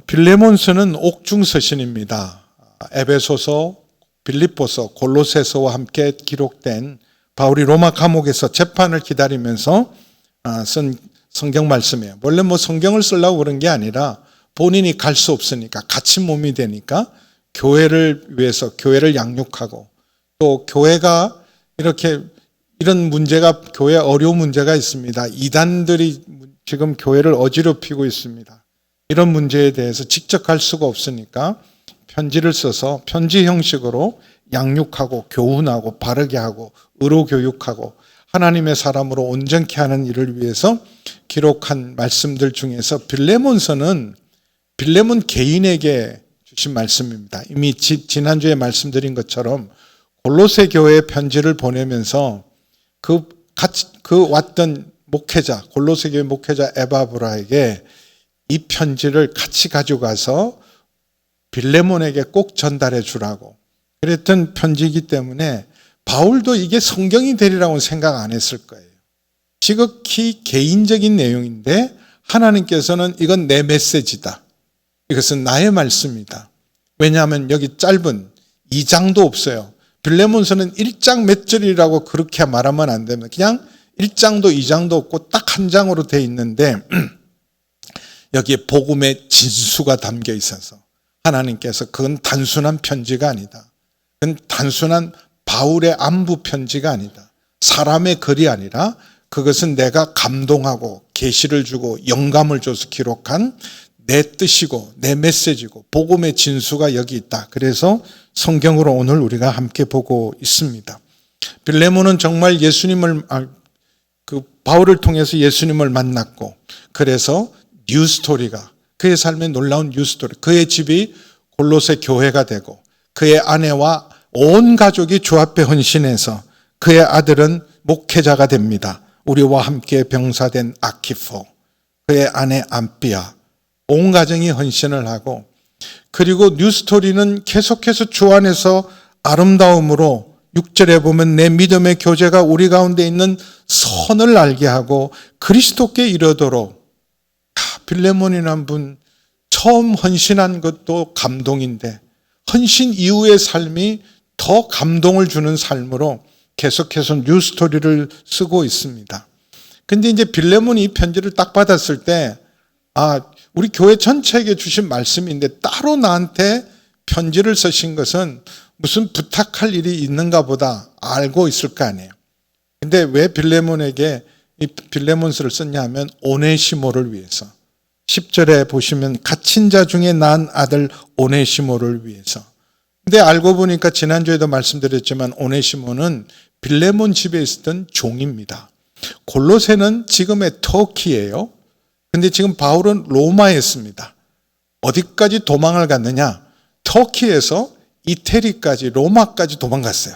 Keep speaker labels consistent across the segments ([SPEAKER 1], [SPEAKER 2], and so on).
[SPEAKER 1] 빌레몬서는 옥중서신입니다. 에베소서, 빌립보서, 골로새서와 함께 기록된 바울이 로마 감옥에서 재판을 기다리면서 쓴 성경 말씀이에요. 원래 성경을 쓰려고 그런 게 아니라 본인이 갈 수 없으니까 같이 몸이 되니까 교회를 위해서 교회를 양육하고, 또 교회가 이런 문제가, 교회에 어려운 문제가 있습니다. 이단들이 지금 교회를 어지럽히고 있습니다. 이런 문제에 대해서 직접 갈 수가 없으니까 편지를 써서 편지 형식으로 양육하고 교훈하고 바르게 하고 의로 교육하고 하나님의 사람으로 온전케 하는 일을 위해서 기록한 말씀들 중에서 빌레몬서는 빌레몬 개인에게 주신 말씀입니다. 이미 지난주에 말씀드린 것처럼 골로새 교회에 편지를 보내면서 그 왔던 목회자, 골로새 교회 목회자 에바브라에게 이 편지를 같이 가져가서 빌레몬에게 꼭 전달해 주라고 그랬던 편지이기 때문에 바울도 이게 성경이 되리라고는 생각 안 했을 거예요. 지극히 개인적인 내용인데 하나님께서는 이건 내 메시지다. 이것은 나의 말씀이다. 왜냐하면 여기 짧은 2장도 없어요. 빌레몬서는 1장 몇 절이라고 그렇게 말하면 안 됩니다. 그냥 1장도 2장도 없고 딱 한 장으로 돼 있는데 여기에 복음의 진수가 담겨 있어서 하나님께서 그건 단순한 편지가 아니다. 그건 단순한 바울의 안부 편지가 아니다. 사람의 글이 아니라 그것은 내가 감동하고 계시를 주고 영감을 줘서 기록한 내 뜻이고 내 메시지고 복음의 진수가 여기 있다. 그래서 성경으로 오늘 우리가 함께 보고 있습니다. 빌레몬은 정말 바울을 통해서 예수님을 만났고, 그래서 뉴스토리가, 그의 삶에 놀라운 뉴스토리, 그의 집이 골로새 교회가 되고 그의 아내와 온 가족이 주 앞에 헌신해서 그의 아들은 목회자가 됩니다. 우리와 함께 병사된 아키포, 그의 아내 암피아, 온 가정이 헌신을 하고, 그리고 뉴스토리는 계속해서 주 안에서 아름다움으로 6절에 보면 내 믿음의 교제가 우리 가운데 있는 선을 알게 하고 그리스도께 이르도록, 빌레몬이라는 분 처음 헌신한 것도 감동인데 헌신 이후의 삶이 더 감동을 주는 삶으로 계속해서 뉴스토리를 쓰고 있습니다. 근데 이제 빌레몬이 이 편지를 딱 받았을 때, 우리 교회 전체에게 주신 말씀인데 따로 나한테 편지를 쓰신 것은 무슨 부탁할 일이 있는가 보다 알고 있을 거 아니에요. 근데 왜 빌레몬에게 이 빌레몬서를 썼냐 하면 오네시모를 위해서. 10절에 보시면 갇힌 자 중에 낳은 아들 오네시모를 위해서. 근데 알고 보니까 지난주에도 말씀드렸지만 오네시모는 빌레몬 집에 있었던 종입니다. 골로새는 지금의 터키예요. 근데 지금 바울은 로마에 있습니다. 어디까지 도망을 갔느냐? 터키에서 이태리까지, 로마까지 도망갔어요.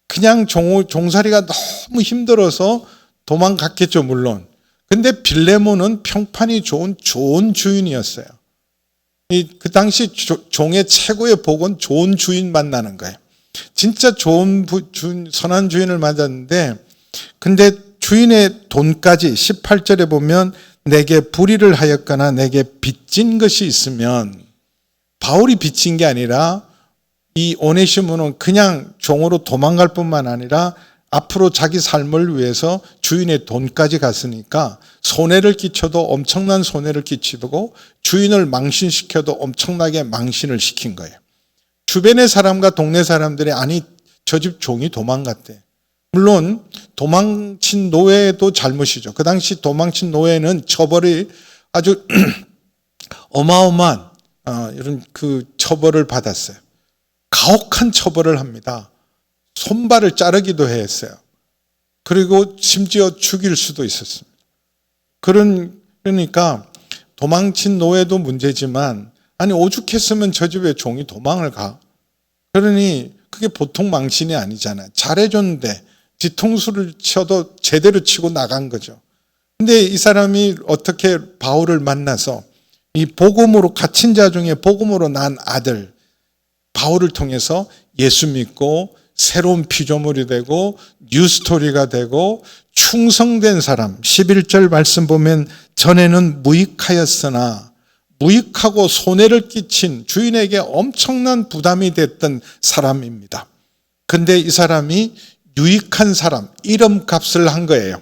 [SPEAKER 1] 그냥 종살이가 너무 힘들어서 도망갔겠죠, 물론. 근데 빌레몬은 평판이 좋은 주인이었어요. 그 당시 종의 최고의 복은 좋은 주인 만나는 거예요. 진짜 좋은 선한 주인을 만났는데, 근데 주인의 돈까지 18절에 보면 내게 불의를 하였거나 내게 빚진 것이 있으면, 바울이 빚진 게 아니라 이 오네시모는 그냥 종으로 도망갈 뿐만 아니라 앞으로 자기 삶을 위해서 주인의 돈까지 갔으니까 손해를 끼쳐도 엄청난 손해를 끼치고 주인을 망신시켜도 엄청나게 망신을 시킨 거예요. 주변의 사람과 동네 사람들이 아니 저 집 종이 도망갔대. 물론 도망친 노예도 잘못이죠. 그 당시 도망친 노예는 처벌이 아주 어마어마한 이런 그 처벌을 받았어요. 가혹한 처벌을 합니다. 손발을 자르기도 했어요. 그리고 심지어 죽일 수도 있었습니다. 그러니까 도망친 노예도 문제지만, 아니 오죽했으면 저 집에 종이 도망을 가. 그러니 그게 보통 망신이 아니잖아요. 잘해줬는데 뒤통수를 쳐도 제대로 치고 나간 거죠. 근데 이 사람이 어떻게 바울을 만나서 이 복음으로, 갇힌 자 중에 복음으로 난 아들 바울을 통해서 예수 믿고 새로운 피조물이 되고 뉴스토리가 되고 충성된 사람. 11절 말씀 보면 전에는 무익하였으나 무익하고 손해를 끼친 주인에게 엄청난 부담이 됐던 사람입니다. 근데 이 사람이 유익한 사람, 이름값을 한 거예요.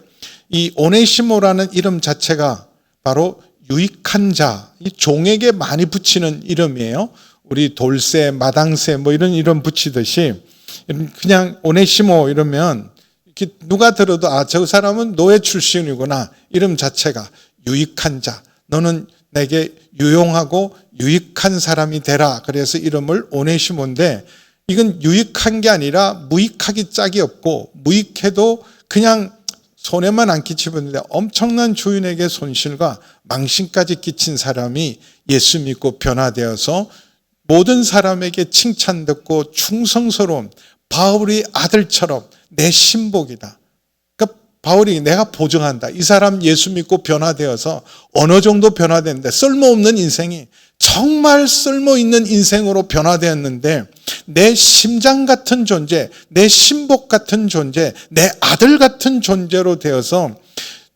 [SPEAKER 1] 이 오네시모라는 이름 자체가 바로 유익한 자, 이 종에게 많이 붙이는 이름이에요. 우리 돌쇠, 마당쇠 뭐 이런 이름 붙이듯이 그냥 오네시모 이러면 누가 들어도 저 사람은 노예 출신이구나. 이름 자체가 유익한 자. 너는 내게 유용하고 유익한 사람이 되라. 그래서 이름을 오네시모인데 이건 유익한 게 아니라 무익하기 짝이 없고 무익해도 그냥 손해만 안 끼치는데 엄청난 주인에게 손실과 망신까지 끼친 사람이 예수 믿고 변화되어서 모든 사람에게 칭찬 듣고 충성스러운 바울의 아들처럼 내 신복이다. 그러니까 바울이 내가 보증한다. 이 사람 예수 믿고 변화되어서 어느 정도 변화됐는데 쓸모없는 인생이 정말 쓸모있는 인생으로 변화되었는데 내 심장 같은 존재, 내 신복 같은 존재, 내 아들 같은 존재로 되어서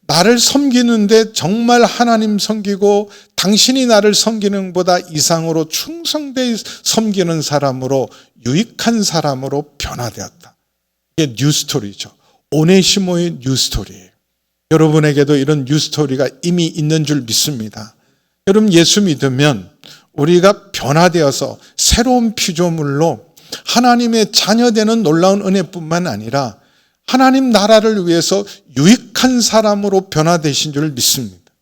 [SPEAKER 1] 나를 섬기는데 정말 하나님 섬기고 당신이 나를 섬기는 것보다 이상으로 충성되이 섬기는 사람으로 유익한 사람으로 변화되었다. 이게 뉴스토리죠. 오네시모의 뉴스토리예요. 여러분에게도 이런 뉴스토리가 이미 있는 줄 믿습니다. 여러분 예수 믿으면 우리가 변화되어서 새로운 피조물로 하나님의 자녀되는 놀라운 은혜뿐만 아니라 하나님 나라를 위해서 유익한 사람으로 변화되신 줄 믿습니다.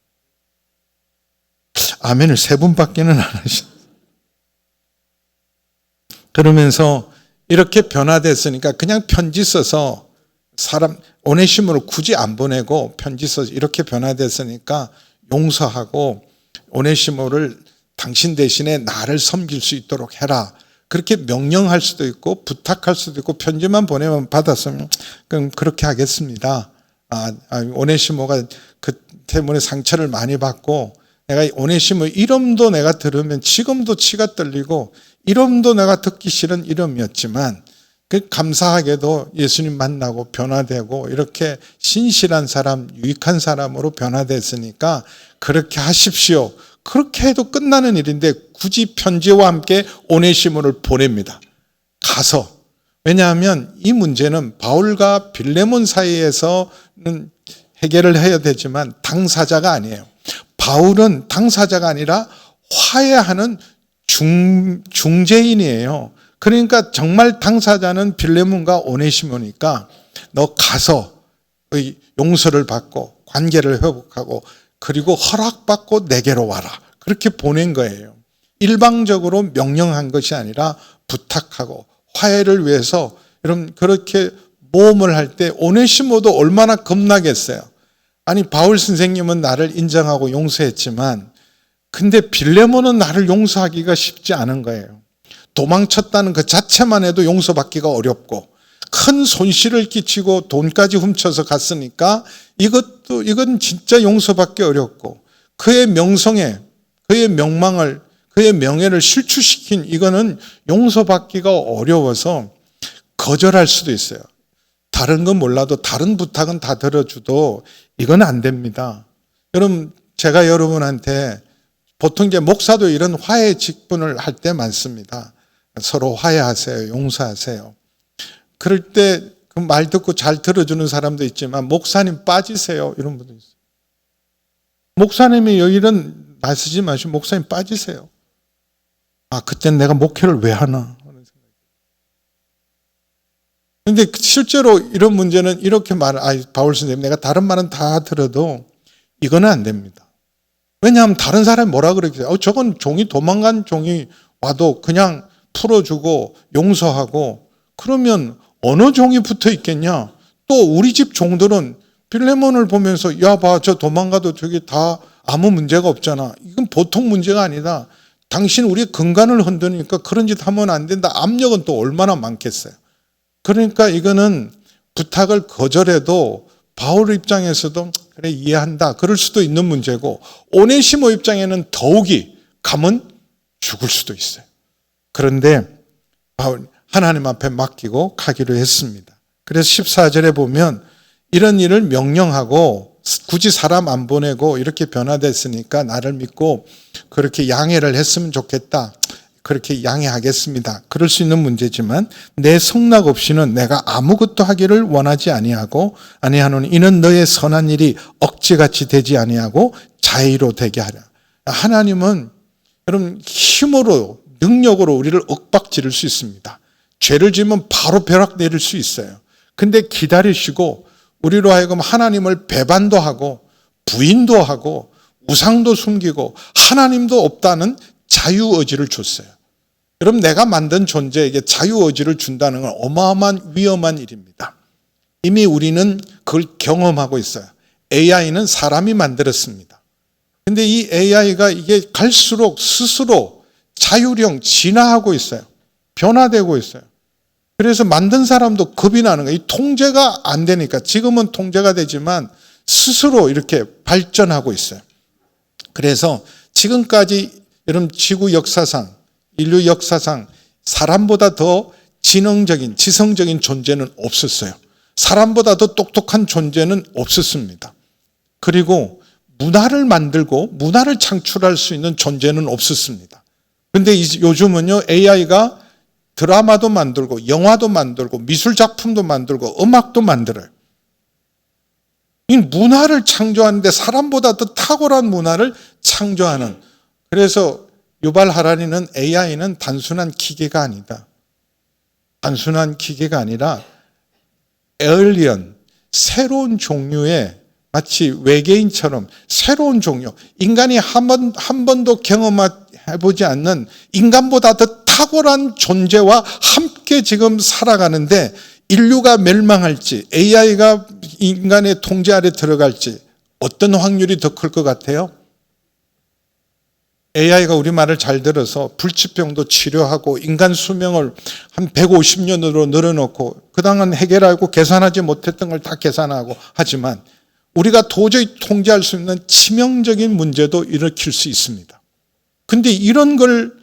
[SPEAKER 1] 아멘을 세 분밖에는 안 하셨어요. 그러면서 이렇게 변화됐으니까 그냥 편지 써서 사람 오네시모를 굳이 안 보내고 편지 써서 이렇게 변화됐으니까 용서하고 오네시모를 당신 대신에 나를 섬길 수 있도록 해라. 그렇게 명령할 수도 있고 부탁할 수도 있고 편지만 보내면 받았으면 그럼 그렇게 하겠습니다. 오네시모가 그 때문에 상처를 많이 받고 내가 오네시모 이름도 내가 들으면 지금도 치가 떨리고 이름도 내가 듣기 싫은 이름이었지만 그 감사하게도 예수님 만나고 변화되고 이렇게 신실한 사람, 유익한 사람으로 변화됐으니까 그렇게 하십시오. 그렇게 해도 끝나는 일인데 굳이 편지와 함께 오네시모를 보냅니다. 가서. 왜냐하면 이 문제는 바울과 빌레몬 사이에서는 해결을 해야 되지만 당사자가 아니에요. 바울은 당사자가 아니라 화해하는 중재인이에요. 그러니까 정말 당사자는 빌레몬과 오네시모니까 너 가서 용서를 받고 관계를 회복하고 그리고 허락받고 내게로 와라. 그렇게 보낸 거예요. 일방적으로 명령한 것이 아니라 부탁하고 화해를 위해서 여러분 그렇게 모험을 할 때 오네시모도 얼마나 겁나겠어요. 아니 바울 선생님은 나를 인정하고 용서했지만 근데 빌레몬은 나를 용서하기가 쉽지 않은 거예요. 도망쳤다는 그 자체만 해도 용서받기가 어렵고 큰 손실을 끼치고 돈까지 훔쳐서 갔으니까 이건 진짜 용서받기 어렵고 그의 명성에 그의 명망을 그의 명예를 실추시킨 이거는 용서받기가 어려워서 거절할 수도 있어요. 다른 건 몰라도 다른 부탁은 다 들어줘도 이건 안 됩니다. 여러분 제가 여러분한테 보통 이제 목사도 이런 화해 직분을 할 때 많습니다. 서로 화해하세요. 용서하세요. 그럴 때 그 말 듣고 잘 들어주는 사람도 있지만 목사님 빠지세요. 이런 분도 있어요. 목사님이 이런 말 쓰지 마시고 목사님 빠지세요. 그땐 내가 목회를 왜 하나. 그런데 실제로 이런 문제는 이렇게 바울 선생님 내가 다른 말은 다 들어도 이거는 안 됩니다. 왜냐하면 다른 사람이 뭐라 그러겠어요. 저건 도망간 종이 와도 그냥 풀어주고 용서하고 그러면 어느 종이 붙어 있겠냐. 또 우리 집 종들은 빌레몬을 보면서 야 봐 저 도망가도 저기 다 아무 문제가 없잖아. 이건 보통 문제가 아니다. 당신 우리 근간을 흔드니까 그런 짓 하면 안 된다. 압력은 또 얼마나 많겠어요. 그러니까 이거는 부탁을 거절해도 바울 입장에서도 그래 이해한다. 그럴 수도 있는 문제고 오네시모 입장에는 더욱이 가면 죽을 수도 있어요. 그런데 바울 하나님 앞에 맡기고 가기로 했습니다. 그래서 14절에 보면 이런 일을 명령하고 굳이 사람 안 보내고 이렇게 변화됐으니까 나를 믿고 그렇게 양해를 했으면 좋겠다. 그렇게 양해하겠습니다. 그럴 수 있는 문제지만 내 성락 없이는 내가 아무것도 하기를 원하지 아니하노니 이는 너의 선한 일이 억지같이 되지 아니하고 자의로 되게 하라. 하나님은 여러분 힘으로 능력으로 우리를 윽박지를 수 있습니다. 죄를 지으면 바로 벼락 내릴 수 있어요. 근데 기다리시고 우리로 하여금 하나님을 배반도 하고 부인도 하고 우상도 숨기고 하나님도 없다는 자유의지를 줬어요. 여러분 내가 만든 존재에게 자유의지를 준다는 건 어마어마한 위험한 일입니다. 이미 우리는 그걸 경험하고 있어요. AI는 사람이 만들었습니다. 근데 이 AI가 이게 갈수록 스스로 자율형 진화하고 있어요. 변화되고 있어요. 그래서 만든 사람도 겁이 나는 거예요. 이 통제가 안 되니까 지금은 통제가 되지만 스스로 이렇게 발전하고 있어요. 그래서 지금까지 여러분 지구 역사상 인류 역사상 사람보다 더 지성적인 존재는 없었어요. 사람보다 더 똑똑한 존재는 없었습니다. 그리고 문화를 만들고 문화를 창출할 수 있는 존재는 없었습니다. 그런데 요즘은요 AI가 드라마도 만들고 영화도 만들고 미술작품도 만들고 음악도 만들어요. 이 문화를 창조하는데 사람보다 더 탁월한 문화를 창조하는, 그래서 유발 하라리는 AI는 단순한 기계가 아니다. 단순한 기계가 아니라 에얼리언, 새로운 종류의 마치 외계인처럼 새로운 종류, 인간이 한 번도 경험해보지 않는 인간보다 더 탁월한 존재와 함께 지금 살아가는데 인류가 멸망할지 AI가 인간의 통제 아래 들어갈지 어떤 확률이 더 클 것 같아요? AI가 우리 말을 잘 들어서 불치병도 치료하고 인간 수명을 한 150년으로 늘어놓고 그동안 해결하고 계산하지 못했던 걸 다 계산하고 하지만 우리가 도저히 통제할 수 있는 치명적인 문제도 일으킬 수 있습니다. 근데 이런 걸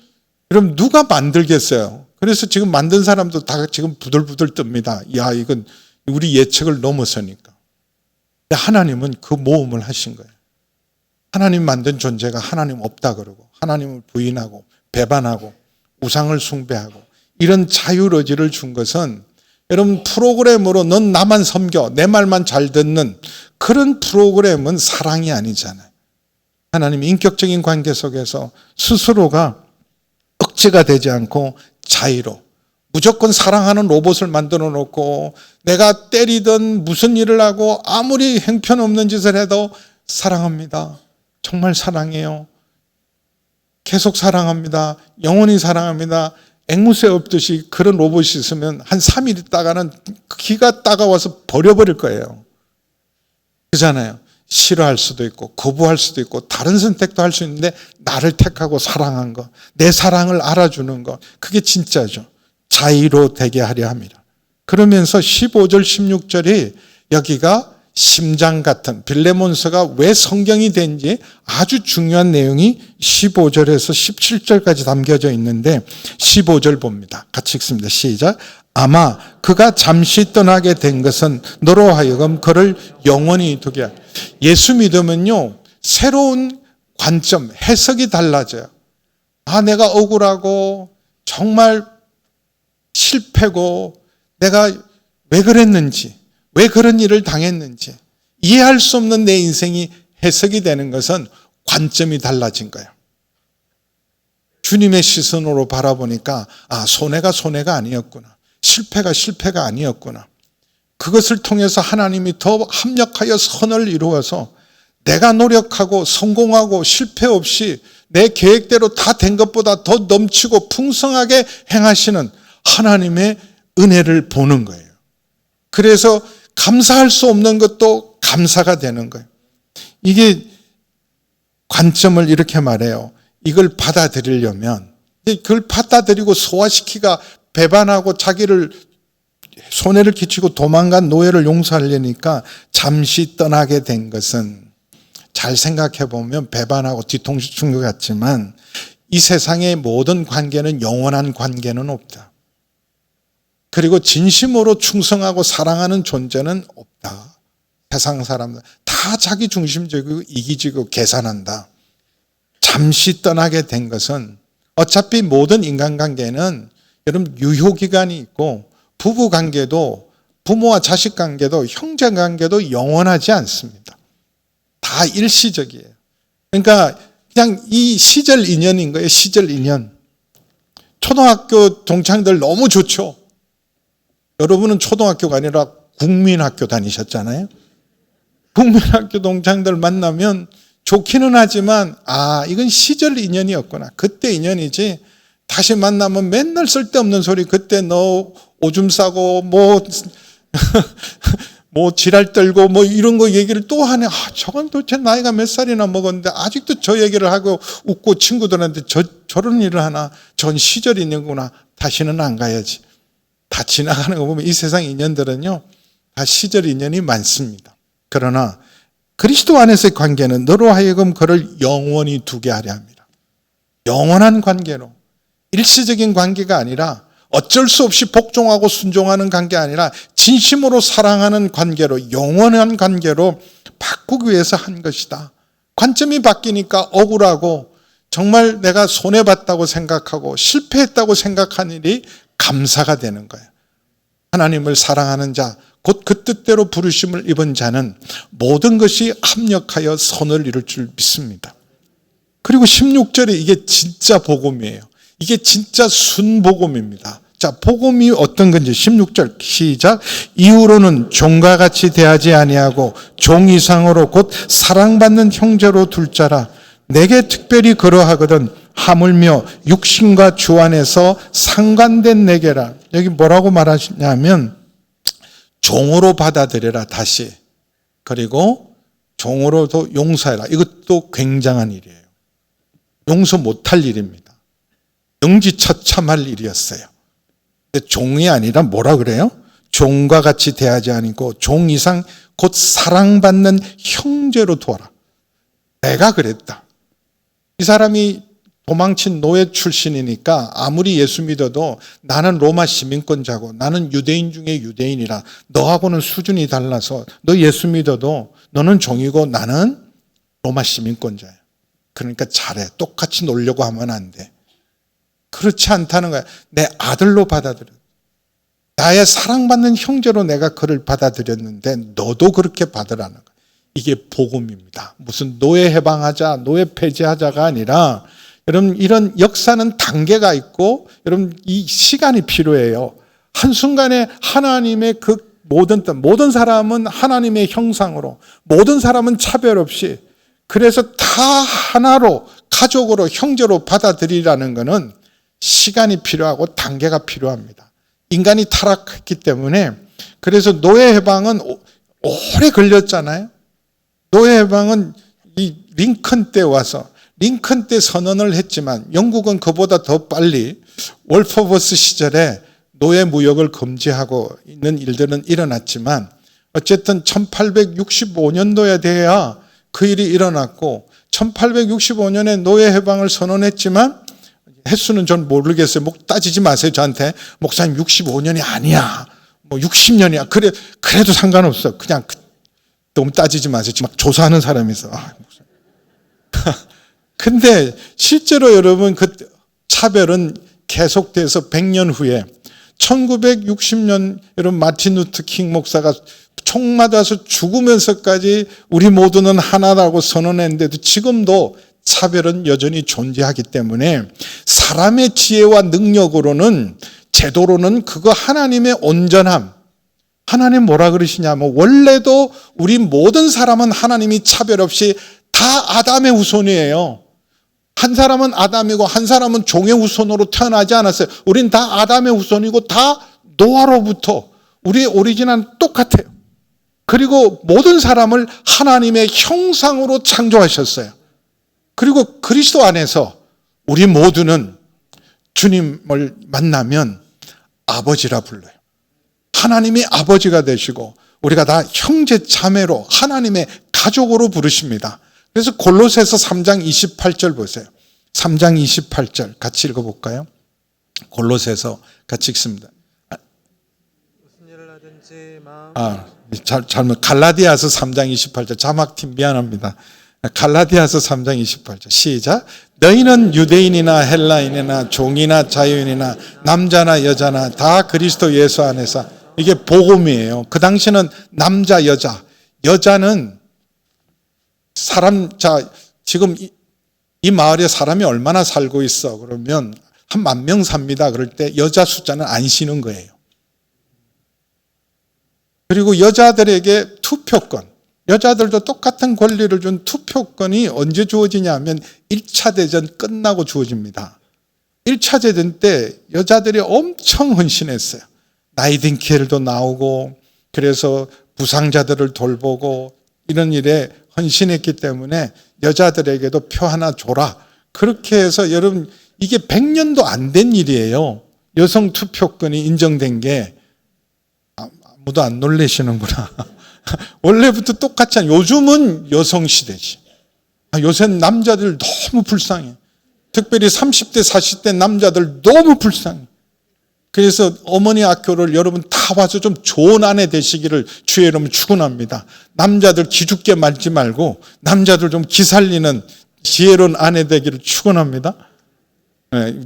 [SPEAKER 1] 여러분 누가 만들겠어요? 그래서 지금 만든 사람도 다 지금 부들부들 뜹니다. 야, 이건 우리 예측을 넘어서니까. 근데 하나님은 그 모험을 하신 거예요. 하나님 만든 존재가 하나님 없다 그러고 하나님을 부인하고 배반하고 우상을 숭배하고 이런 자유의지를 준 것은 여러분 프로그램으로 넌 나만 섬겨 내 말만 잘 듣는 그런 프로그램은 사랑이 아니잖아요. 하나님이 인격적인 관계 속에서 스스로가 억제가 되지 않고 자유로 무조건 사랑하는 로봇을 만들어 놓고 내가 때리든 무슨 일을 하고 아무리 형편없는 짓을 해도 사랑합니다. 정말 사랑해요. 계속 사랑합니다. 영원히 사랑합니다. 앵무새 없듯이 그런 로봇이 있으면 한 3일 있다가는 기가 따가워서 버려버릴 거예요. 그렇잖아요. 싫어할 수도 있고 거부할 수도 있고 다른 선택도 할 수 있는데 나를 택하고 사랑한 것, 내 사랑을 알아주는 것, 그게 진짜죠. 자의로 되게 하려 합니다. 그러면서 15절 16절이 여기가 심장 같은 빌레몬서가 왜 성경이 된지 아주 중요한 내용이 15절에서 17절까지 담겨져 있는데 15절 봅니다. 같이 읽습니다. 시작. 아마 그가 잠시 떠나게 된 것은 너로 하여금 그를 영원히 두게 하라. 예수 믿으면요 새로운 관점, 해석이 달라져요. 아, 내가 억울하고 정말 실패고 내가 왜 그랬는지, 왜 그런 일을 당했는지 이해할 수 없는 내 인생이 해석이 되는 것은 관점이 달라진 거예요. 주님의 시선으로 바라보니까 아, 손해가 아니었구나. 실패가 실패가 아니었구나. 그것을 통해서 하나님이 더 합력하여 선을 이루어서 내가 노력하고 성공하고 실패 없이 내 계획대로 다 된 것보다 더 넘치고 풍성하게 행하시는 하나님의 은혜를 보는 거예요. 그래서 감사할 수 없는 것도 감사가 되는 거예요. 이게 관점을 이렇게 말해요. 이걸 받아들이려면 그걸 받아들이고 소화시키가 배반하고 자기를 손해를 끼치고 도망간 노예를 용서하려니까 잠시 떠나게 된 것은 잘 생각해 보면 배반하고 뒤통수 친 것 같지만 이 세상의 모든 관계는 영원한 관계는 없다. 그리고 진심으로 충성하고 사랑하는 존재는 없다. 세상 사람들 다 다 자기 중심적이고 이기적이고 계산한다. 잠시 떠나게 된 것은 어차피 모든 인간관계는 여러분 유효기간이 있고 부부관계도 부모와 자식 관계도 형제관계도 영원하지 않습니다. 다 일시적이에요. 그러니까 그냥 이 시절 인연인 거예요. 시절 인연. 초등학교 동창들 너무 좋죠. 여러분은 초등학교가 아니라 국민학교 다니셨잖아요. 국민학교 동창들 만나면 좋기는 하지만 이건 시절 인연이었구나. 그때 인연이지. 다시 만나면 맨날 쓸데없는 소리 그때 너 오줌 싸고 뭐 지랄 떨고 뭐 이런 거 얘기를 또 하네. 저건 도대체 나이가 몇 살이나 먹었는데 아직도 저 얘기를 하고 웃고 친구들한테 저런 일을 하나. 전 시절 인연구나. 다시는 안 가야지. 다 지나가는 거 보면 이 세상 인연들은요 다 시절 인연이 많습니다. 그러나 그리스도 안에서의 관계는 너로 하여금 그를 영원히 두게 하려 합니다. 영원한 관계로. 일시적인 관계가 아니라 어쩔 수 없이 복종하고 순종하는 관계 아니라 진심으로 사랑하는 관계로 영원한 관계로 바꾸기 위해서 한 것이다. 관점이 바뀌니까 억울하고 정말 내가 손해봤다고 생각하고 실패했다고 생각한 일이 감사가 되는 거예요. 하나님을 사랑하는 자, 곧 그 뜻대로 부르심을 입은 자는 모든 것이 합력하여 선을 이룰 줄 믿습니다. 그리고 16절에 이게 진짜 복음이에요. 이게 진짜 순복음입니다. 자, 복음이 어떤 건지 16절 시작. 이후로는 종과 같이 대하지 아니하고 종 이상으로 곧 사랑받는 형제로 둘 자라. 내게 특별히 그러하거든 하물며 육신과 주 안에서 상관된 내게라. 여기 뭐라고 말하시냐면 종으로 받아들여라 다시. 그리고 종으로도 용서해라. 이것도 굉장한 일이에요. 용서 못할 일입니다. 영지처참할 일이었어요. 근데 종이 아니라 뭐라 그래요? 종과 같이 대하지 아니고 종 이상 곧 사랑받는 형제로 두어라. 내가 그랬다. 이 사람이 도망친 노예 출신이니까 아무리 예수 믿어도 나는 로마 시민권자고 나는 유대인 중에 유대인이라 너하고는 수준이 달라서 너 예수 믿어도 너는 종이고 나는 로마 시민권자야. 그러니까 잘해. 똑같이 놀려고 하면 안 돼. 그렇지 않다는 거야. 내 아들로 받아들여. 나의 사랑받는 형제로 내가 그를 받아들였는데 너도 그렇게 받으라는 거야. 이게 복음입니다. 무슨 노예 해방하자, 노예 폐지하자가 아니라 여러분 이런 역사는 단계가 있고 여러분 이 시간이 필요해요. 한순간에 하나님의 그 모든 사람은 하나님의 형상으로 모든 사람은 차별 없이 그래서 다 하나로 가족으로 형제로 받아들이라는 것은 시간이 필요하고 단계가 필요합니다. 인간이 타락했기 때문에 그래서 노예 해방은 오래 걸렸잖아요. 노예 해방은 이 링컨 때 와서 링컨 때 선언을 했지만 영국은 그보다 더 빨리 월퍼버스 시절에 노예 무역을 금지하고 있는 일들은 일어났지만 어쨌든 1865년도에 돼야 그 일이 일어났고 1865년에 노예 해방을 선언했지만 횟수는 전 모르겠어요. 따지지 마세요. 저한테. 목사님 65년이 아니야. 60년이야. 그래도 상관없어. 그냥 너무 따지지 마세요. 지금 막 조사하는 사람이 있어. 근데 실제로 여러분 그 차별은 계속돼서 100년 후에 1960년 여러분 마틴 루터 킹 목사가 총 맞아서 죽으면서까지 우리 모두는 하나라고 선언했는데도 지금도 차별은 여전히 존재하기 때문에 사람의 지혜와 능력으로는 제도로는 그거 하나님의 온전함. 하나님 뭐라 그러시냐면 원래도 우리 모든 사람은 하나님이 차별 없이 다 아담의 후손이에요. 한 사람은 아담이고 한 사람은 종의 후손으로 태어나지 않았어요. 우린 다 아담의 후손이고 다 노아로부터 우리의 오리진은 똑같아요. 그리고 모든 사람을 하나님의 형상으로 창조하셨어요. 그리고 그리스도 안에서 우리 모두는 주님을 만나면 아버지라 불러요. 하나님이 아버지가 되시고 우리가 다 형제 자매로 하나님의 가족으로 부르십니다. 그래서 골로새서 3장 28절 보세요. 3장 28절 같이 읽어볼까요? 골로새서 같이 읽습니다.
[SPEAKER 2] 무슨 일을 하든지
[SPEAKER 1] 잘못 갈라디아서 3장 28절 자막팀 미안합니다. 갈라디아서 3장 28절 시작. 너희는 유대인이나 헬라인이나 종이나 자유인이나 남자나 여자나 다 그리스도 예수 안에서 이게 복음이에요. 그 당시는 남자 여자는 사람 지금 이 마을에 사람이 얼마나 살고 있어 그러면 한 10,000명 삽니다. 그럴 때 여자 숫자는 안 쉬는 거예요. 그리고 여자들에게 투표권, 여자들도 똑같은 권리를 준 투표권이 언제 주어지냐 하면 1차 대전 끝나고 주어집니다. 1차 대전 때 여자들이 엄청 헌신했어요. 나이팅게일도 나오고 그래서 부상자들을 돌보고 이런 일에 헌신했기 때문에 여자들에게도 표 하나 줘라. 그렇게 해서 여러분 이게 100년도 안 된 일이에요. 여성 투표권이 인정된 게. 아무도 안 놀라시는구나. 원래부터 똑같지 않아요. 요즘은 여성 시대지. 요새는 남자들 너무 불쌍해. 특별히 30대, 40대 남자들 너무 불쌍해. 그래서 어머니 학교를 여러분 다 와서 좀 좋은 아내 되시기를 주의 이름으로 축원합니다. 남자들 기죽게 말지 말고 남자들 좀 기살리는 지혜로운 아내 되기를 축원합니다.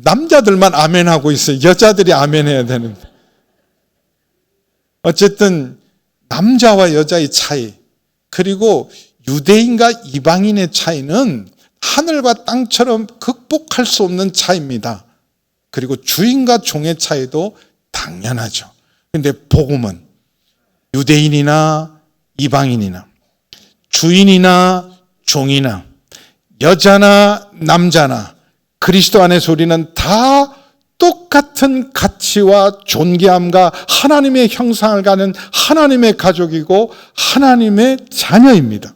[SPEAKER 1] 남자들만 아멘하고 있어요. 여자들이 아멘해야 되는데. 어쨌든 남자와 여자의 차이, 그리고 유대인과 이방인의 차이는 하늘과 땅처럼 극복할 수 없는 차이입니다. 그리고 주인과 종의 차이도 당연하죠. 그런데 복음은 유대인이나 이방인이나 주인이나 종이나 여자나 남자나 그리스도 안에서 우리는 다 똑같은 가치와 존귀함과 하나님의 형상을 가는 하나님의 가족이고 하나님의 자녀입니다.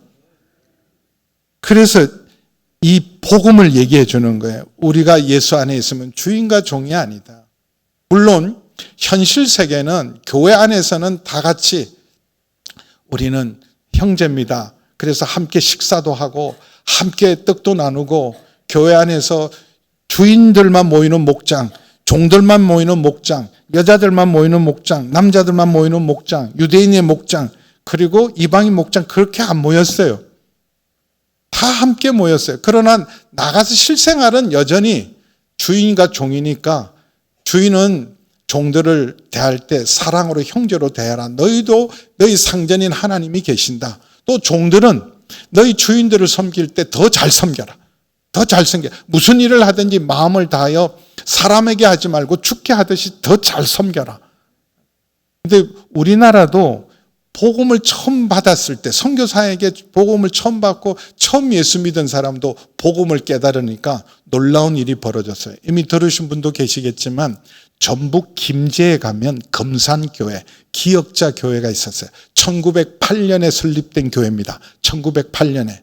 [SPEAKER 1] 그래서 이 복음을 얘기해 주는 거예요. 우리가 예수 안에 있으면 주인과 종이 아니다. 물론 현실 세계는 교회 안에서는 다 같이 우리는 형제입니다. 그래서 함께 식사도 하고 함께 떡도 나누고 교회 안에서 주인들만 모이는 목장, 종들만 모이는 목장, 여자들만 모이는 목장, 남자들만 모이는 목장, 유대인의 목장, 그리고 이방인 목장 그렇게 안 모였어요. 다 함께 모였어요. 그러나 나가서 실생활은 여전히 주인과 종이니까 주인은 종들을 대할 때 사랑으로 형제로 대하라. 너희도 너희 상전인 하나님이 계신다. 또 종들은 너희 주인들을 섬길 때 더 잘 섬겨라. 더 잘 섬겨. 무슨 일을 하든지 마음을 다하여 사람에게 하지 말고 주께 하듯이 더 잘 섬겨라. 근데 우리나라도 복음을 처음 받았을 때 선교사에게 복음을 처음 받고 처음 예수 믿은 사람도 복음을 깨달으니까 놀라운 일이 벌어졌어요. 이미 들으신 분도 계시겠지만 전북 김제에 가면 금산교회, 기역자 교회가 있었어요. 1908년에 설립된 교회입니다. 1908년에.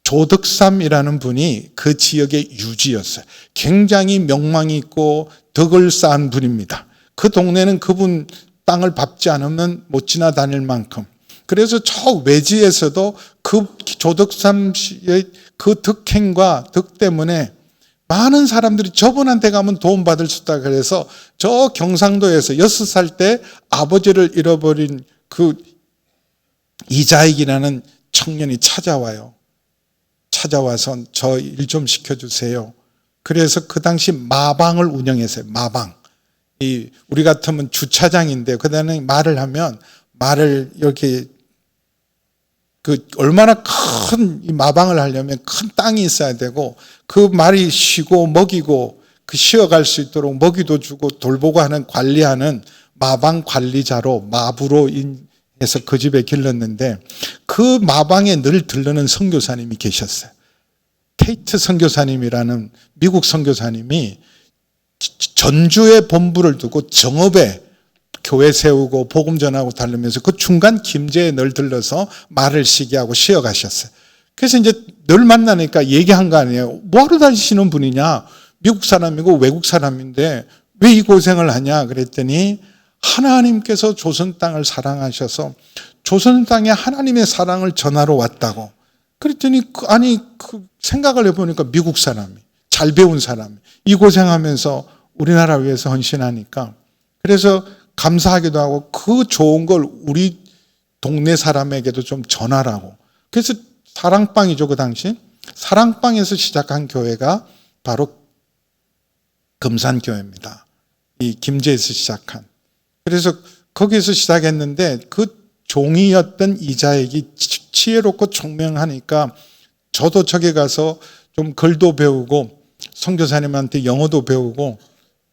[SPEAKER 1] 조덕삼이라는 분이 그 지역의 유지였어요. 굉장히 명망이 있고 덕을 쌓은 분입니다. 그 동네는 그분 땅을 밟지 않으면 못 지나다닐 만큼. 그래서 저 외지에서도 그 조덕삼 씨의 그 덕행과 덕 때문에 많은 사람들이 저분한테 가면 도움받을 수 있다. 그래서 저 경상도에서 6살 때 아버지를 잃어버린 그 이자익이라는 청년이 찾아와요. 찾아와서 저 일 좀 시켜주세요. 그래서 그 당시 마방을 운영했어요. 마방. 우리 같으면 주차장인데 그다음에 말을 하면 말을 이렇게 얼마나 큰 이 마방을 하려면 큰 땅이 있어야 되고 그 말이 쉬고 먹이고 쉬어갈 수 있도록 먹이도 주고 돌보고 하는 관리하는 마방 관리자로 마부로 해서 그 집에 길렀는데 그 마방에 늘 들르는 선교사님이 계셨어요. 테이트 선교사님이라는 미국 선교사님이 전주에 본부를 두고 정읍에 교회 세우고 복음 전하고 다니면서 그 중간 김제에 늘 들러서 말을 쉬게 하고 쉬어가셨어요. 그래서 이제 늘 만나니까 얘기한 거 아니에요. 뭐하러 다니시는 분이냐? 미국 사람이고 외국 사람인데 왜 이 고생을 하냐? 그랬더니 하나님께서 조선 땅을 사랑하셔서 조선 땅에 하나님의 사랑을 전하러 왔다고. 그랬더니 생각을 해보니까 미국 사람이 잘 배운 사람이 이 고생하면서 우리나라 위해서 헌신하니까 그래서 감사하기도 하고 그 좋은 걸 우리 동네 사람에게도 좀 전하라고. 그래서 사랑방이죠, 그 당시. 사랑방에서 시작한 교회가 바로 금산교회입니다. 이 김제에서 시작한. 그래서 거기서 시작했는데 그 종이었던 이자익이 지혜롭고 총명하니까 저도 저기 가서 좀 글도 배우고 선교사님한테 영어도 배우고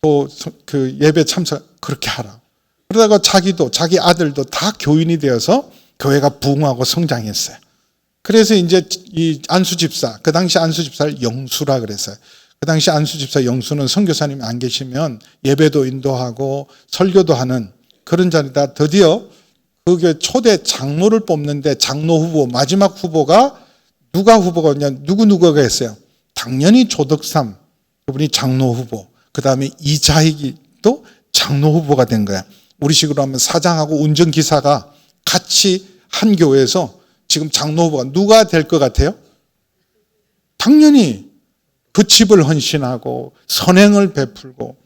[SPEAKER 1] 또 그 예배 참석 그렇게 하라. 그러다가 자기도 자기 아들도 다 교인이 되어서 교회가 부흥하고 성장했어요. 그래서 이제 이 안수 집사, 그 당시 안수 집사를 영수라 그랬어요. 그 당시 안수 집사 영수는 선교사님이 안 계시면 예배도 인도하고 설교도 하는 그런 자리다. 드디어 그게 초대 장로를 뽑는데 장로 후보 마지막 후보가 누가 후보가 있냐? 누구가 했어요? 당연히 조덕삼 그분이 장로 후보. 그 다음에 이자익이 또 장로 후보가 된 거야. 우리식으로 하면 사장하고 운전기사가 같이 한 교회에서 지금 장로 후보가 누가 될 것 같아요? 당연히 그 집을 헌신하고 선행을 베풀고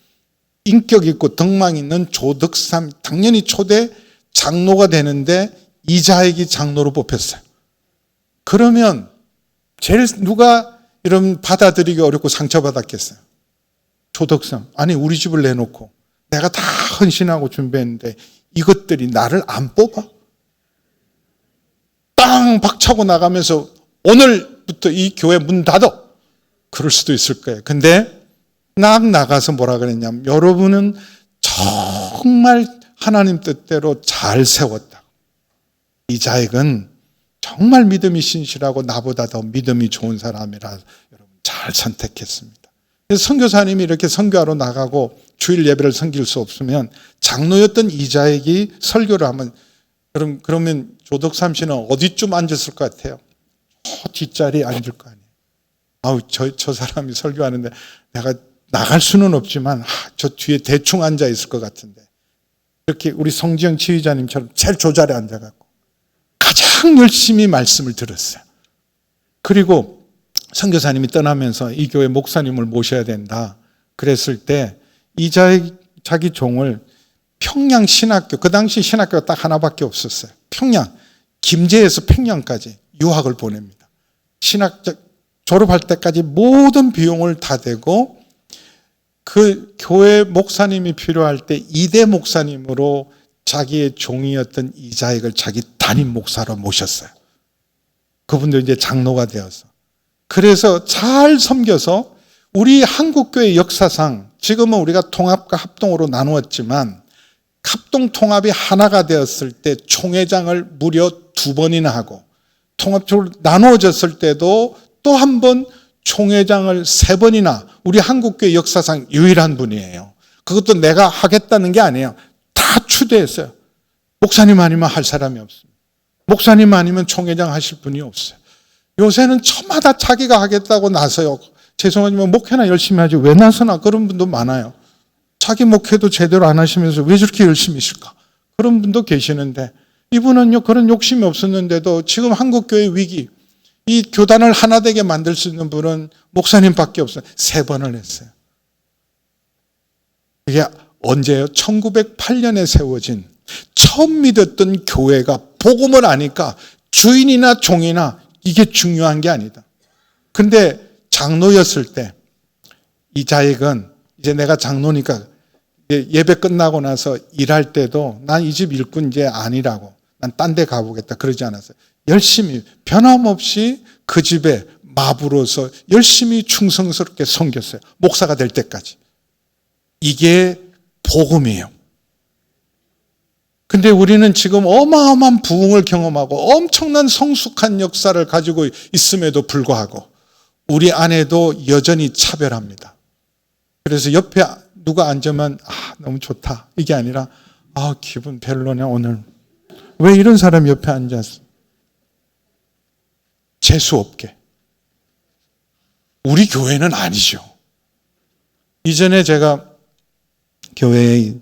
[SPEAKER 1] 인격 있고 덕망 있는 조덕삼 당연히 초대 장로가 되는데 이자익이 장로로 뽑혔어요. 그러면 제일 누가 이런 받아들이기 어렵고 상처받았겠어요? 조덕삼. 아니 우리 집을 내놓고 내가 다 헌신하고 준비했는데 이것들이 나를 안 뽑아? 땅 박차고 나가면서 오늘부터 이 교회 문 닫아. 그럴 수도 있을 거예요. 근데 나가서 뭐라 그랬냐면 여러분은 정말 하나님 뜻대로 잘 세웠다. 이자익은 정말 믿음이 신실하고 나보다 더 믿음이 좋은 사람이라 여러분 잘 선택했습니다. 그래서 선교사님이 이렇게 선교하러 나가고 주일 예배를 섬길 수 없으면 장로였던 이자익이 설교를 하면 그러면 조덕삼 씨는 어디쯤 앉았을 것 같아요? 저 뒷자리에 앉을 거 아니에요. 아우 저 사람이 설교하는데 내가 나갈 수는 없지만 저 뒤에 대충 앉아 있을 것 같은데 이렇게 우리 성지영 지휘자님처럼 제일 저 자리에 앉아갖고 가장 열심히 말씀을 들었어요. 그리고 선교사님이 떠나면서 이 교회 목사님을 모셔야 된다. 그랬을 때 이자익 자기 종을 평양 신학교, 그 당시 신학교가 딱 하나밖에 없었어요. 평양, 김제에서 평양까지 유학을 보냅니다. 신학적 졸업할 때까지 모든 비용을 다 대고 그 교회 목사님이 필요할 때 이대 목사님으로 자기의 종이었던 이자익을 자기 담임 목사로 모셨어요. 그분도 이제 장로가 되어서. 그래서 잘 섬겨서 우리 한국교회 역사상 지금은 우리가 통합과 합동으로 나누었지만 합동 통합이 하나가 되었을 때 총회장을 무려 2번이나 하고 통합적으로 나누어졌을 때도 또 한 번 총회장을 3번이나 우리 한국교회 역사상 유일한 분이에요. 그것도 내가 하겠다는 게 아니에요. 다 추대했어요. 목사님 아니면 할 사람이 없습니다. 목사님 아니면 총회장 하실 분이 없어요. 요새는 저마다 자기가 하겠다고 나서요. 죄송하지만 목회나 열심히 하지 왜 나서나 그런 분도 많아요. 자기 목회도 제대로 안 하시면서 왜 저렇게 열심히 하실까? 그런 분도 계시는데 이분은요 그런 욕심이 없었는데도 지금 한국교회 위기 이 교단을 하나 되게 만들 수 있는 분은 목사님밖에 없어요. 3번을 했어요. 이게 언제예요? 1908년에 세워진 처음 믿었던 교회가 복음을 아니까 주인이나 종이나 이게 중요한 게 아니다. 근데 장로였을 때 이자익은 이제 내가 장로니까 예배 끝나고 나서 일할 때도 난 이 집 일꾼 이제 아니라고 난 딴 데 가보겠다 그러지 않았어요. 열심히 변함없이 그 집에 마부로서 열심히 충성스럽게 섬겼어요. 목사가 될 때까지. 이게 복음이에요. 근데 우리는 지금 어마어마한 부흥을 경험하고 엄청난 성숙한 역사를 가지고 있음에도 불구하고 우리 안에도 여전히 차별합니다. 그래서 옆에 누가 앉으면 너무 좋다 이게 아니라 기분 별로네 오늘. 왜 이런 사람 옆에 앉았어? 재수없게. 우리 교회는 아니죠. 이전에 제가 교회에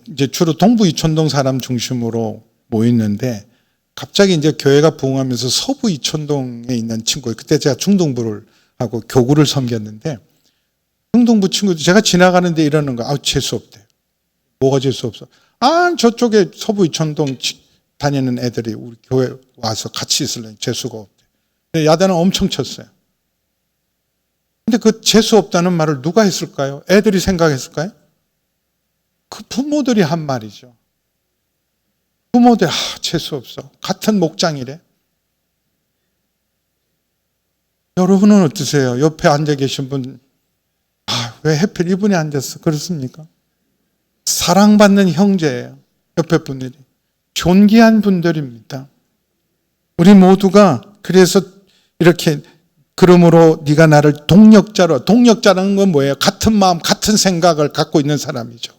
[SPEAKER 1] 이제 주로 동부 이촌동 사람 중심으로 모였는데 갑자기 이제 교회가 부흥하면서 서부 이촌동에 있는 친구, 그때 제가 중동부를 하고 교구를 섬겼는데 중동부 친구들 제가 지나가는데 이러는 거, 재수 없대요. 뭐가 재수 없어? 저쪽에 서부 이촌동 다니는 애들이 우리 교회 와서 같이 있으려니 재수가 없대. 야단을 엄청 쳤어요. 근데 그 재수 없다는 말을 누가 했을까요? 애들이 생각했을까요? 그 부모들이 한 말이죠. 부모들, 재수 없어. 같은 목장이래. 여러분은 어떠세요? 옆에 앉아 계신 분, 왜 하필 이분이 앉았어? 그렇습니까? 사랑받는 형제예요. 옆에 분들이. 존귀한 분들입니다. 우리 모두가 그래서 이렇게 그러므로 네가 나를 동력자라는 건 뭐예요? 같은 마음, 같은 생각을 갖고 있는 사람이죠.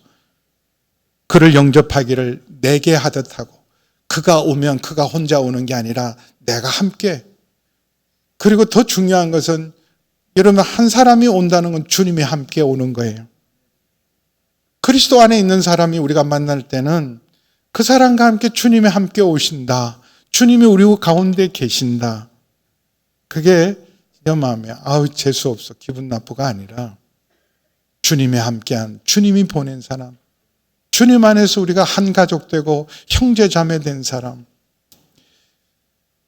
[SPEAKER 1] 그를 영접하기를 내게 하듯 하고 그가 오면 그가 혼자 오는 게 아니라 내가 함께. 그리고 더 중요한 것은 여러분 한 사람이 온다는 건 주님이 함께 오는 거예요. 그리스도 안에 있는 사람이 우리가 만날 때는 그 사람과 함께 주님이 함께 오신다. 주님이 우리 가운데 계신다. 그게 내 마음이야. 재수 없어. 기분 나쁘가 아니라 주님이 함께한, 주님이 보낸 사람. 주님 안에서 우리가 한 가족 되고 형제 자매 된 사람.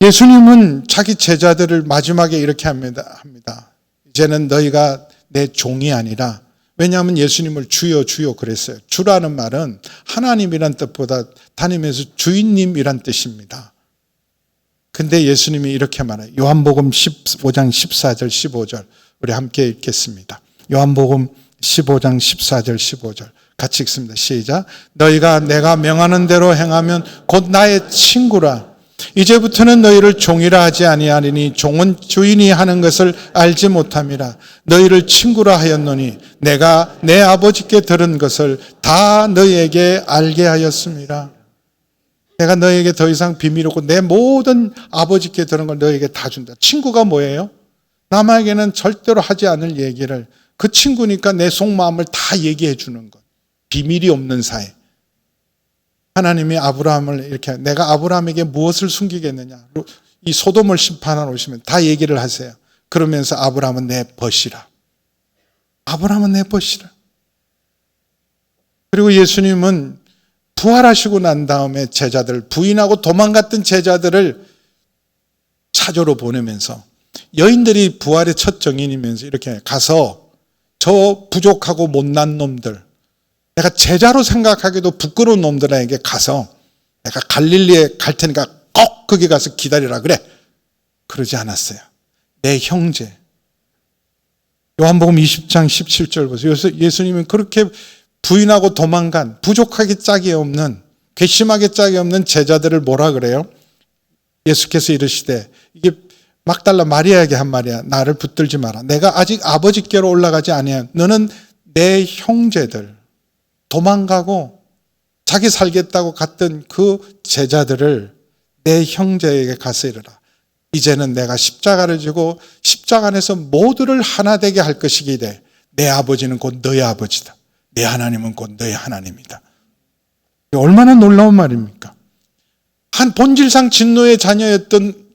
[SPEAKER 1] 예수님은 자기 제자들을 마지막에 이렇게 합니다. 이제는 너희가 내 종이 아니라, 왜냐하면 예수님을 주여 주여 그랬어요. 주라는 말은 하나님이란 뜻보다 다니면서 주인님이란 뜻입니다. 근데 예수님이 이렇게 말해요. 요한복음 15장 14절 15절 우리 함께 읽겠습니다. 요한복음 15장 14절 15절 같이 읽습니다. 시작. 너희가 내가 명하는 대로 행하면 곧 나의 친구라. 이제부터는 너희를 종이라 하지 아니하리니 종은 주인이 하는 것을 알지 못함이라. 너희를 친구라 하였노니 내가 내 아버지께 들은 것을 다 너희에게 알게 하였습니다. 내가 너희에게 더 이상 비밀 없고 내 모든 아버지께 들은 걸 너희에게 다 준다. 친구가 뭐예요? 남에게는 절대로 하지 않을 얘기를, 그 친구니까 내 속마음을 다 얘기해 주는 것. 비밀이 없는 사이. 하나님이 아브라함을 이렇게, 내가 아브라함에게 무엇을 숨기겠느냐. 이 소돔을 심판하러 오시면 다 얘기를 하세요. 그러면서 아브라함은 내 벗이라. 아브라함은 내 벗이라. 그리고 예수님은 부활하시고 난 다음에 제자들, 부인하고 도망갔던 제자들을 차조로 보내면서, 여인들이 부활의 첫 정인이면서 이렇게 가서 저 부족하고 못난 놈들, 내가 제자로 생각하기도 부끄러운 놈들에게 가서 내가 갈릴리에 갈 테니까 꼭 거기 가서 기다리라 그래. 그러지 않았어요. 내 형제. 요한복음 20장 17절 보세요. 예수님은 그렇게 부인하고 도망간 부족하게 짝이 없는, 괘씸하게 짝이 없는 제자들을 뭐라 그래요? 예수께서 이르시되, 이게 막달라 마리아에게 한 말이야. 나를 붙들지 마라. 내가 아직 아버지께로 올라가지 아니한 너는 내 형제들, 도망가고 자기 살겠다고 갔던 그 제자들을 내 형제에게 가서 이르라. 이제는 내가 십자가를 지고 십자가 안에서 모두를 하나 되게 할 것이기에 내 아버지는 곧 너의 아버지다. 내 하나님은 곧 너의 하나님이다. 얼마나 놀라운 말입니까? 한 본질상 진노의 자녀였던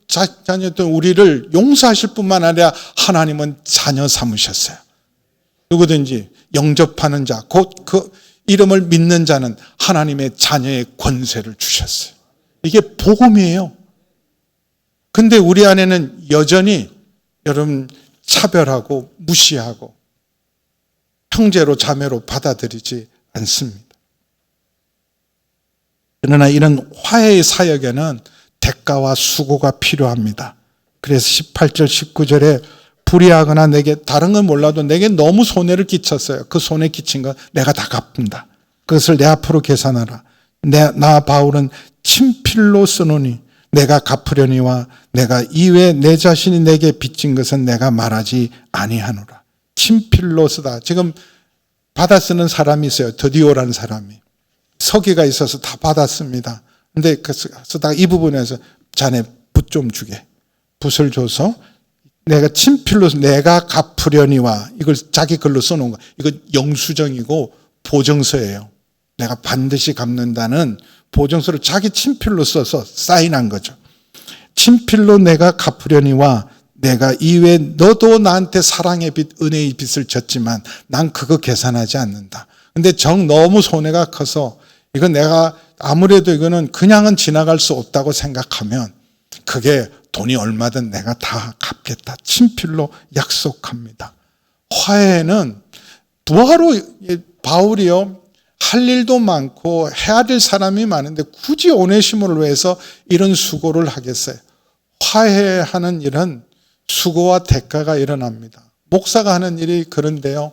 [SPEAKER 1] 우리를 용서하실 뿐만 아니라 하나님은 자녀 삼으셨어요. 누구든지 영접하는 자, 곧 그 이름을 믿는 자는 하나님의 자녀의 권세를 주셨어요. 이게 복음이에요. 근데 우리 안에는 여전히 여러분 차별하고 무시하고 형제로 자매로 받아들이지 않습니다. 그러나 이런 화해의 사역에는 대가와 수고가 필요합니다. 그래서 18절 19절에 불의하거나 내게 다른 건 몰라도 내게 너무 손해를 끼쳤어요. 그 손해 끼친 거 내가 다 갚는다. 그것을 내 앞으로 계산하라. 나 바울은 친필로 쓰노니 내가 갚으려니와 내가 이외에 내 자신이 내게 빚진 것은 내가 말하지 아니하노라. 친필로 쓰다. 지금 받아 쓰는 사람이 있어요. 드디오라는 사람이. 서기가 있어서 다 받았습니다. 근데 쓰다가 이 부분에서 자네 붓 좀 주게. 붓을 줘서 내가 친필로 내가 갚으려니와, 이걸 자기 글로 써놓은 거. 이거 영수증이고 보증서예요. 내가 반드시 갚는다는 보증서를 자기 친필로 써서 사인한 거죠. 친필로 내가 갚으려니와 내가 이외에 너도 나한테 사랑의 빚, 은혜의 빚을 졌지만 난 그거 계산하지 않는다. 근데 너무 손해가 커서 이건 내가 아무래도 이거는 그냥은 지나갈 수 없다고 생각하면 그게 돈이 얼마든 내가 다 갚겠다. 친필로 약속합니다. 화해는 뭐하러 바울이요. 할 일도 많고 해야 될 사람이 많은데 굳이 오네시모를 위해서 이런 수고를 하겠어요. 화해하는 일은 수고와 대가가 일어납니다. 목사가 하는 일이 그런데요.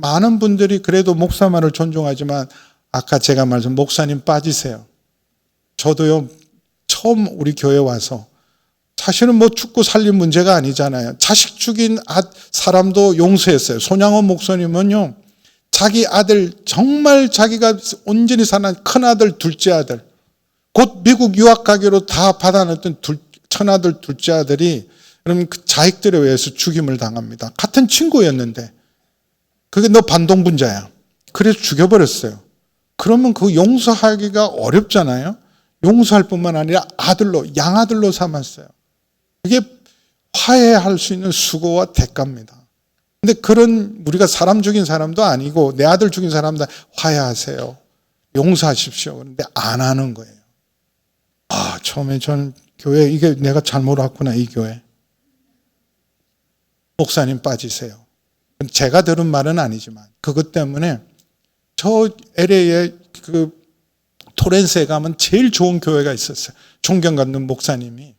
[SPEAKER 1] 많은 분들이 그래도 목사 말을 존중하지만 아까 제가 말씀 목사님 빠지세요. 저도요. 처음 우리 교회 와서 사실은 뭐 죽고 살린 문제가 아니잖아요. 자식 죽인 사람도 용서했어요. 손양원 목사님은요. 자기 아들 정말 자기가 온전히 사는 큰아들 둘째 아들 곧 미국 유학 가기로 다 받아냈던 큰아들 둘째 아들이 그러면 그 자식들에 의해서 죽임을 당합니다. 같은 친구였는데 그게 너 반동분자야. 그래서 죽여버렸어요. 그러면 그 용서하기가 어렵잖아요. 용서할 뿐만 아니라 아들로 양아들로 삼았어요. 그게 화해할 수 있는 수고와 대가입니다. 근데 그런 우리가 사람 죽인 사람도 아니고 내 아들 죽인 사람도 화해하세요. 용서하십시오. 그런데 안 하는 거예요. 처음에 저는 교회 이게 내가 잘못 왔구나 이 교회. 목사님 빠지세요. 제가 들은 말은 아니지만 그것 때문에 저 LA에 그 토렌스에 가면 제일 좋은 교회가 있었어요. 존경받는 목사님이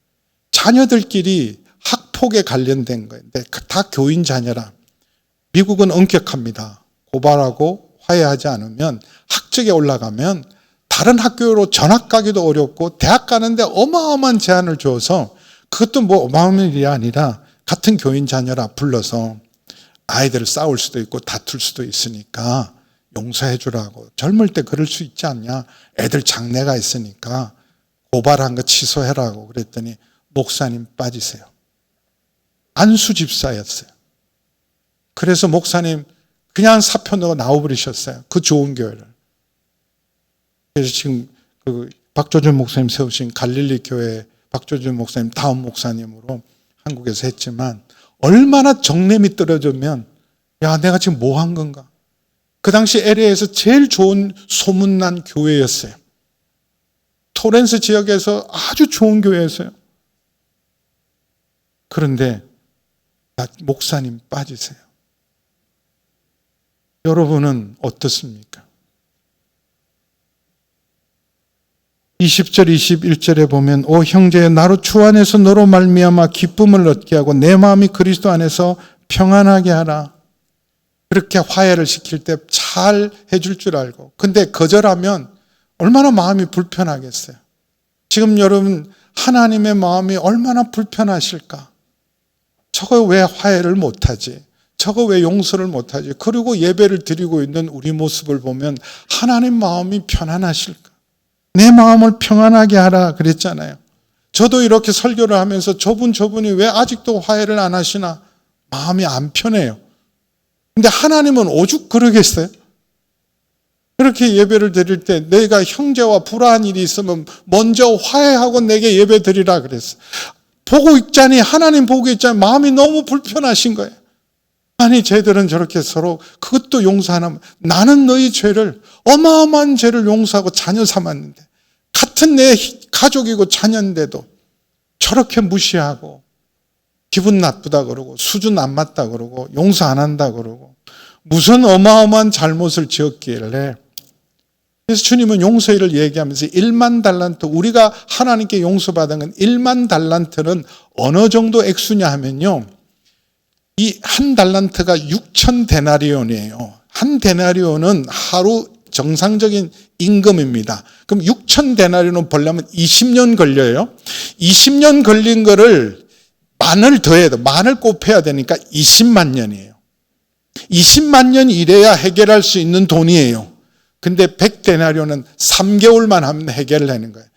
[SPEAKER 1] 자녀들끼리 학폭에 관련된 거예요. 근데 다 교인 자녀라. 미국은 엄격합니다. 고발하고 화해하지 않으면 학적에 올라가면 다른 학교로 전학 가기도 어렵고 대학 가는데 어마어마한 제한을 줘서 그것도 뭐 어마어마한 일이 아니라 같은 교인 자녀라 불러서 아이들을 싸울 수도 있고 다툴 수도 있으니까 용서해 주라고. 젊을 때 그럴 수 있지 않냐. 애들 장래가 있으니까 고발한 거 취소해라고 그랬더니 목사님 빠지세요. 안수 집사였어요. 그래서 목사님 그냥 사표 넣어 나와버리셨어요. 그 좋은 교회를. 그래서 지금 그 박조준 목사님 세우신 갈릴리 교회 박조준 목사님 다음 목사님으로 한국에서 했지만 얼마나 정냄이 떨어지면 야 내가 지금 뭐 한 건가. 그 당시 LA에서 제일 좋은 소문난 교회였어요. 토렌스 지역에서 아주 좋은 교회였어요. 그런데 목사님 빠지세요. 여러분은 어떻습니까? 20절 21절에 보면 오 형제여 나로 주 안에서 너로 말미암아 기쁨을 얻게 하고 내 마음이 그리스도 안에서 평안하게 하라. 그렇게 화해를 시킬 때 잘 해줄 줄 알고 근데 거절하면 얼마나 마음이 불편하겠어요. 지금 여러분 하나님의 마음이 얼마나 불편하실까. 저거 왜 화해를 못하지? 저거 왜 용서를 못하지? 그리고 예배를 드리고 있는 우리 모습을 보면 하나님 마음이 편안하실까? 내 마음을 평안하게 하라 그랬잖아요. 저도 이렇게 설교를 하면서 저분이 왜 아직도 화해를 안 하시나 마음이 안 편해요. 근데 하나님은 오죽 그러겠어요? 그렇게 예배를 드릴 때 내가 형제와 불화한 일이 있으면 먼저 화해하고 내게 예배 드리라 그랬어요. 보고 있자니 하나님 보고 있자니 마음이 너무 불편하신 거예요. 아니 쟤들은 저렇게 서로 그것도 용서 안 하면 나는 너희 죄를 어마어마한 죄를 용서하고 자녀 삼았는데 같은 내 가족이고 자녀인데도 저렇게 무시하고 기분 나쁘다 그러고 수준 안 맞다 그러고 용서 안 한다 그러고 무슨 어마어마한 잘못을 지었길래. 그래서 주님은 용서를 얘기하면서 1만 달란트 우리가 하나님께 용서받은 건 1만 달란트는 어느 정도 액수냐 하면요. 이 한 달란트가 6천 데나리온이에요. 한 데나리온은 하루 정상적인 임금입니다. 그럼 6천 데나리온 벌려면 20년 걸려요. 20년 걸린 거를 만을 더해야 돼. 만을 곱해야 되니까 20만 년이에요. 20만 년 일해야 해결할 수 있는 돈이에요. 근데 100데나리온은 3개월만 하면 해결을 하는 거예요.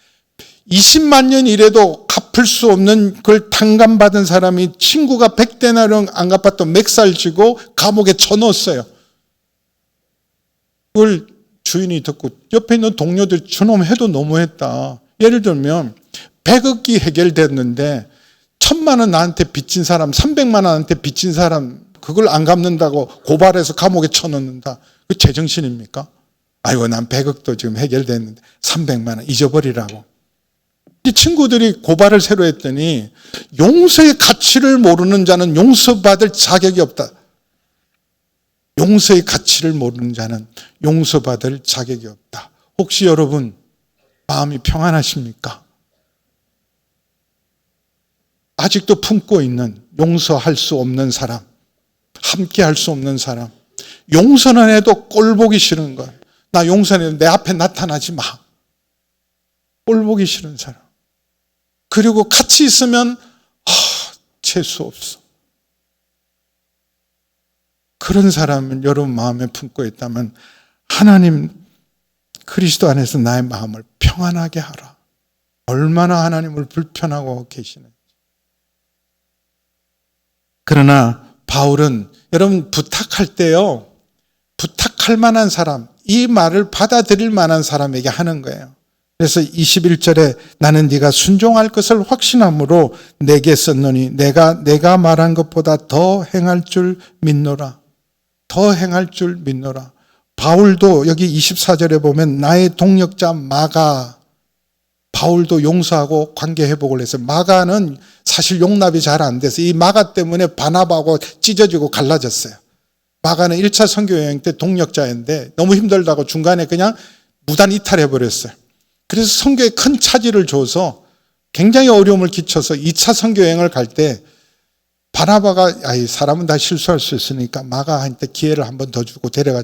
[SPEAKER 1] 20만 년 일해도 갚을 수 없는 걸 탕감받은 사람이 친구가 100데나리온 안 갚았던 맥살 쥐고 감옥에 쳐넣었어요. 그걸 주인이 듣고 옆에 있는 동료들이 저놈 해도 너무했다. 예를 들면 100억이 해결됐는데 1000만 원 나한테 빚진 사람 300만 원한테 빚진 사람 그걸 안 갚는다고 고발해서 감옥에 쳐넣는다. 그 제정신입니까? 아이고 난 100억도 지금 해결됐는데 300만 원 잊어버리라고. 이 친구들이 고발을 새로 했더니 용서의 가치를 모르는 자는 용서받을 자격이 없다. 용서의 가치를 모르는 자는 용서받을 자격이 없다. 혹시 여러분 마음이 평안하십니까? 아직도 품고 있는 용서할 수 없는 사람, 함께 할 수 없는 사람, 용서는 해도 꼴 보기 싫은 것. 나 용서는 해도 내 앞에 나타나지 마. 꼴 보기 싫은 사람. 그리고 같이 있으면 재수 없어. 그런 사람은 여러분 마음에 품고 있다면 하나님 그리스도 안에서 나의 마음을 평안하게 하라. 얼마나 하나님을 불편하고 계시는지. 그러나 바울은 여러분 부탁할 때요. 부탁할 만한 사람, 이 말을 받아들일 만한 사람에게 하는 거예요. 그래서 21절에 나는 네가 순종할 것을 확신함으로 내게 썼노니 내가 말한 것보다 더 행할 줄 믿노라. 더 행할 줄 믿노라. 바울도 여기 24절에 보면 나의 동력자 마가, 바울도 용서하고 관계 회복을 했어요. 마가는 사실 용납이 잘 안 돼서 이 마가 때문에 바나바하고 찢어지고 갈라졌어요. 마가는 1차 선교 여행 때 동력자인데 너무 힘들다고 중간에 그냥 무단 이탈해버렸어요. 그래서 선교에 큰 차질을 줘서 굉장히 어려움을 끼쳐서 2차 선교 여행을 갈 때 바나바가 사람은 다 실수할 수 있으니까 마가한테 기회를 한 번 더 주고 데려가.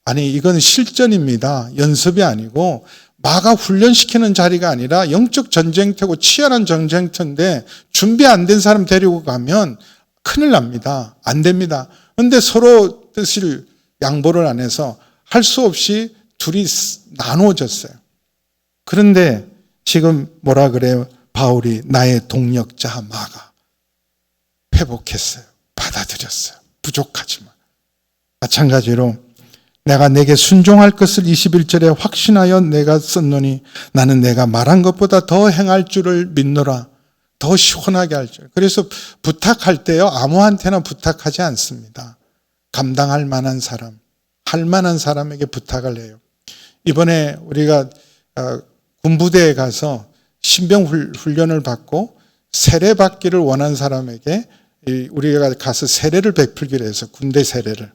[SPEAKER 1] 아니 이건 실전입니다. 연습이 아니고 마가 훈련시키는 자리가 아니라 영적 전쟁터고 치열한 전쟁터인데 준비 안 된 사람 데리고 가면 큰일 납니다. 안 됩니다. 그런데 서로 뜻을 양보를 안 해서 할 수 없이 둘이 나누어졌어요. 그런데 지금 뭐라 그래요? 바울이 나의 동력자 마가 회복했어요. 받아들였어요. 부족하지만. 마찬가지로 내가 내게 순종할 것을 21절에 확신하여 내가 썼노니 나는 내가 말한 것보다 더 행할 줄을 믿노라. 더 시원하게 할 줄. 그래서 부탁할 때요. 아무한테나 부탁하지 않습니다. 감당할 만한 사람, 할 만한 사람에게 부탁을 해요. 이번에 우리가 군부대에 가서 신병 훈련을 받고 세례 받기를 원하는 사람에게 우리가 가서 세례를 베풀기로 해서 군대 세례를.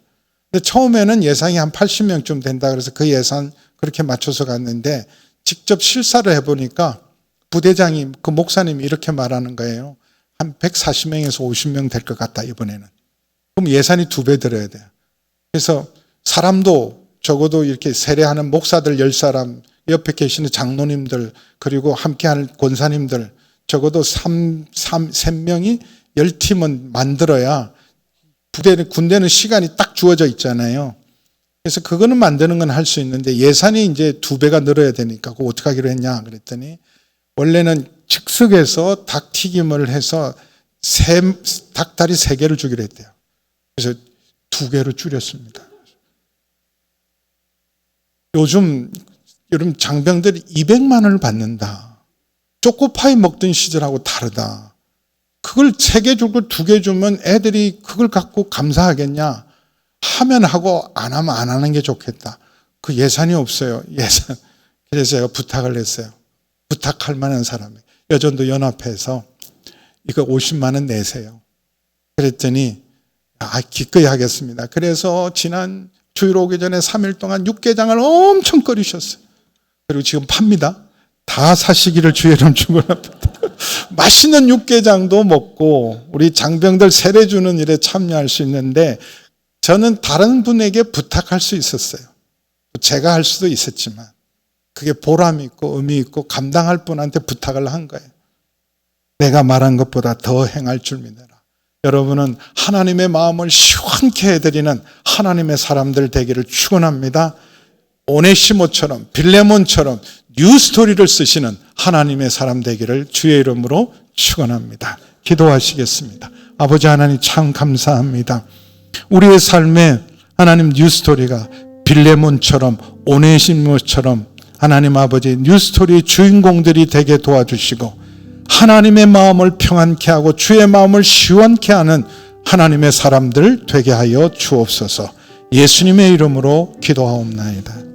[SPEAKER 1] 근데 처음에는 예상이 한 80명쯤 된다 그래서 그 예산 그렇게 맞춰서 갔는데 직접 실사를 해보니까 부대장이 그 목사님이 이렇게 말하는 거예요. 한 140명에서 50명 될 것 같다 이번에는. 그럼 예산이 2배 들어야 돼요. 그래서 사람도 적어도 이렇게 세례하는 목사들 10사람, 옆에 계시는 장로님들 그리고 함께하는 권사님들 적어도 3명이 10팀은 만들어야 군대는 시간이 딱 주어져 있잖아요. 그래서 그거는 만드는 건 할 수 있는데 예산이 이제 2배가 늘어야 되니까 그거 어떻게 하기로 했냐 그랬더니 원래는 즉석에서 닭튀김을 해서 닭다리 3개를 주기로 했대요. 그래서 2개로 줄였습니다. 요즘 여러분 장병들이 200만 원을 받는다. 초코파이 먹던 시절하고 다르다. 그걸 3개 주고 2개 주면 애들이 그걸 갖고 감사하겠냐. 하면 하고 안 하면 안 하는 게 좋겠다. 그 예산이 없어요. 예산. 그래서 제가 부탁을 했어요. 부탁할 만한 사람이. 여전도 연합회에서 이거 50만 원 내세요. 그랬더니 기꺼이 하겠습니다. 그래서 지난 주일 오기 전에 3일 동안 육개장을 엄청 끓이셨어요. 그리고 지금 팝니다. 다 사시기를 주의 이름 축원합니다. 맛있는 육개장도 먹고 우리 장병들 세례 주는 일에 참여할 수 있는데 저는 다른 분에게 부탁할 수 있었어요. 제가 할 수도 있었지만 그게 보람 있고 의미 있고 감당할 분한테 부탁을 한 거예요. 내가 말한 것보다 더 행할 줄 믿어라. 여러분은 하나님의 마음을 시원케 해드리는 하나님의 사람들 되기를 축원합니다. 오네시모처럼 빌레몬처럼 뉴스토리를 쓰시는 하나님의 사람 되기를 주의 이름으로 축원합니다. 기도하시겠습니다. 아버지 하나님 참 감사합니다. 우리의 삶에 하나님 뉴스토리가 빌레몬처럼 오네시모처럼 하나님 아버지 뉴스토리의 주인공들이 되게 도와주시고 하나님의 마음을 평안케 하고 주의 마음을 시원케 하는 하나님의 사람들 되게 하여 주옵소서. 예수님의 이름으로 기도하옵나이다.